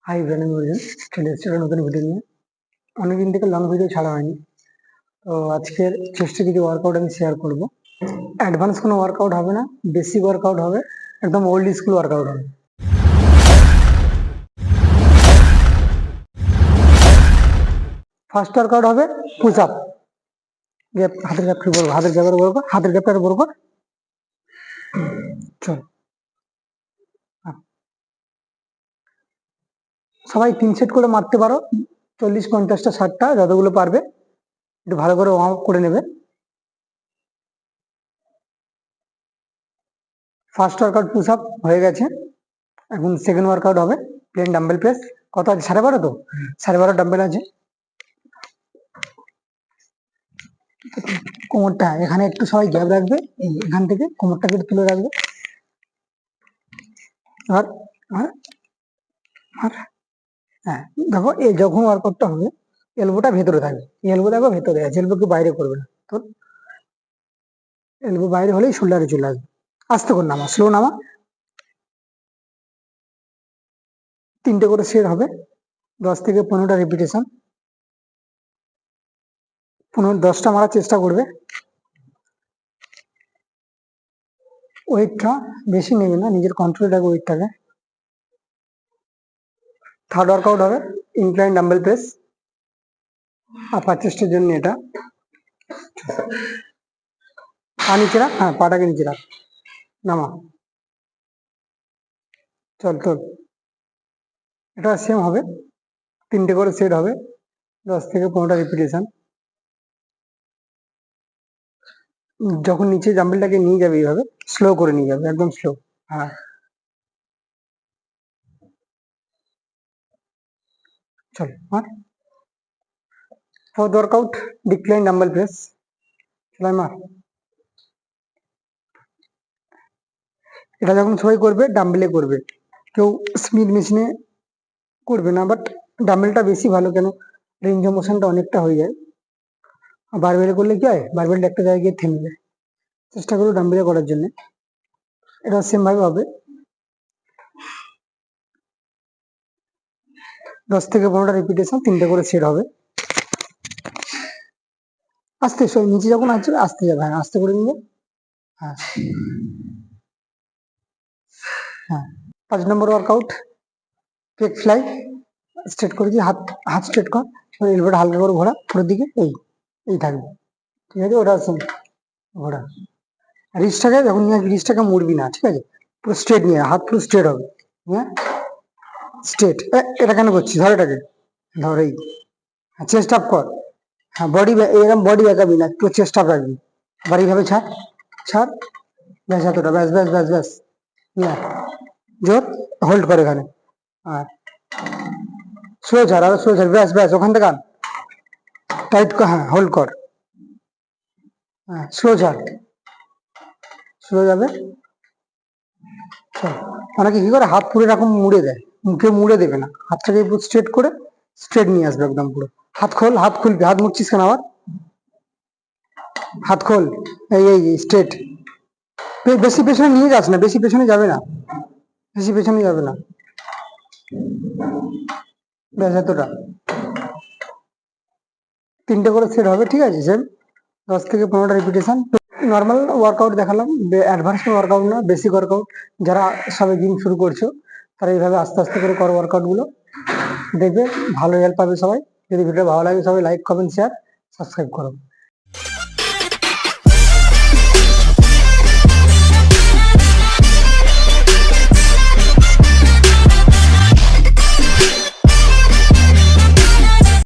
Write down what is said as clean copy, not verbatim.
High brain Arjun চলে এসেছি একটা নতুন ভিডিও নিয়ে। অনেকদিন থেকে লং ভিডিও ছাড়া হয়নি, তো আজকের চেষ্টা কিছু ওয়ার্কআউট আমি শেয়ার করব। অ্যাডভান্স কোনো ওয়ার্কআউট হবে না, বেসিক ওয়ার্কআউট হবে, একদম ওল্ড স্কুল ওয়ার্কআউট হবে। ফার্স্ট ওয়ার্কআউট হবে পুশ আপ। গ্যাপ, হাতের গ্যাপ বলবো, হাতের গ্যাপের বলবো, হাতের গ্যাপটার বলবো। চল, সবাই 3 সেট করে মারতে পারো, 40, 50টা, 60টা, যতগুলো পারবে। একটু ভালো করে ওয়ার্ম আপ করে নেবে। ফার্স্ট ওয়ার্কআউট পুশ আপ হয়ে গেছে, এখন সেকেন্ড ওয়ার্কআউট হবে প্লেন ডাম্বেল প্রেস। কত আছে? 12.5। তো 12.5 ডাম্বেল আছে। কোমরটা এখানে একটু সবাই গ্যাপ রাখবে, এখান থেকে কোমরটাকে একটু তুলে রাখবে। আর আর আর হ্যাঁ, দেখো এই যখন ওয়ার্কআউটটা হবে এলবোটা ভেতরে থাকবে, এলবো দেখো ভেতরে আছে, এলবোকে বাইরে করবে না। তো এলবো বাইরে হলেই শোল্ডারে চলে আসবে। আস্তে করে নামা, স্লো নামা। 3টে করে সেট হবে, 10 থেকে 15টা রিপিটেশন। 10টা মারার চেষ্টা করবে। ওয়েটটা বেশি নেবে না, নিজের কন্ট্রোলে রাখবে ওয়েটটাকে। থার্ড ওয়ার্কআউট হবে ইনক্লাইন ডাম্বেল প্রেস, আপার চেস্টের জন্য এটা। পা নিচে রাখ, হ্যাঁ পাটাকে নিচে রাখ, নামা। চল চল, এটা সেম হবে, 3টে করে সেট হবে, 10 থেকে 15টা রিপিটেশন। যখন নিচে ডাম্বেলটাকে নিয়ে যাবে এইভাবে স্লো করে নিয়ে যাবে, একদম স্লো। হ্যাঁ, চল মার। Fourth workout decline dumbbell press, চলাই মার। এটা যখন সবাই করবে ডাম্বেলে করবে, কেউ স্মিথ মেশিনে করবে না, বাট ডাম্বেলটা বেশি ভালো, কেন রেঞ্জ অফ মোশনটা অনেকটা হয়ে যায়। বারবেলে করলে কি হয়, বারবেলটা একটা জায়গায় গিয়ে থেমে যায়। চেষ্টা করো ডাম্বেলে করার জন্য। এটা সেম ভাবে হবে, 10 থেকে 15টা রিপিটেশন, 3টে করে সেট হবে। আস্তে সব নিচে যখন আসবে আস্তে যাবে, হ্যাঁ আস্তে করে নিবে। হ্যাঁ হ্যাঁ। 5 নম্বর ওয়ার্কআউট পেক ফ্লাই। স্ট্রেট করেছি, হাত হাত স্ট্রেট কর, এলবোটা হালকা করে ঘোরা পুরোর দিকে, এই থাকবে, ঠিক আছে। ওটা ঘোরা, রিস্টটাকে যখন নিয়ে আসবি রিস্টটাকে মুড়বি না, ঠিক আছে। পুরো স্ট্রেট নিয়ে হাত পুরো স্ট্রেট হবে, হ্যাঁ স্ট্রেট। এটা কেন করছিস? ধর এটাকে, ধর এই, চেস্ট আপ কর। হ্যাঁ বডি, এরকম বডি ব্যাকাবি না, পুরো চেস্ট আপ রাখবি। আবার এইভাবে ছাড় ছাড়, ব্যাস এতটা, ব্যাস ব্যাস ব্যাস ব্যাস। না, জোর হোল্ড করে এখানে, আর স্লো ছাড়, আরো স্লো ছাড়, ব্যাস ব্যাস, ওখান থেকে আন, টাইট কর, হ্যাঁ হোল্ড কর, হ্যাঁ স্লো ছাড়, স্লো যাবে। চল, অনেকে কি করে হাত পুরো এরকম মুড়ে দেয়, মুখে মুড়ে দেবে না, হাতটাকে পুরো স্ট্রেট করে স্ট্রেট নিয়ে আসবে একদম পুরো। হাত খোল, হাত খুলবি, হাত মুড়ছিস কেন আবার? হাত খোল, এই এই স্ট্রেট। বেশি পেছনে নিয়ে যাস না, বেশি পেছনে যাবে না, বেশি পেছনে যাবে না, ব্যাস এতটা। 3টে করে সেট হবে, ঠিক আছে। সেম 10 থেকে 15টা রিপিটেশন। নর্মাল ওয়ার্কআউট দেখালাম, অ্যাডভান্স ওয়ার্কআউট না, বেসিক ওয়ার্কআউট। যারা সবে জিম শুরু করছো তারা এইভাবে আস্তে আস্তে করে করো ওয়ার্কআউট গুলো, দেখবে ভালো হেল্প পাবে সবাই। যদি ভিডিও ভালো লাগে সবাই লাইক কমেন্ট শেয়ার সাবস্ক্রাইব করো।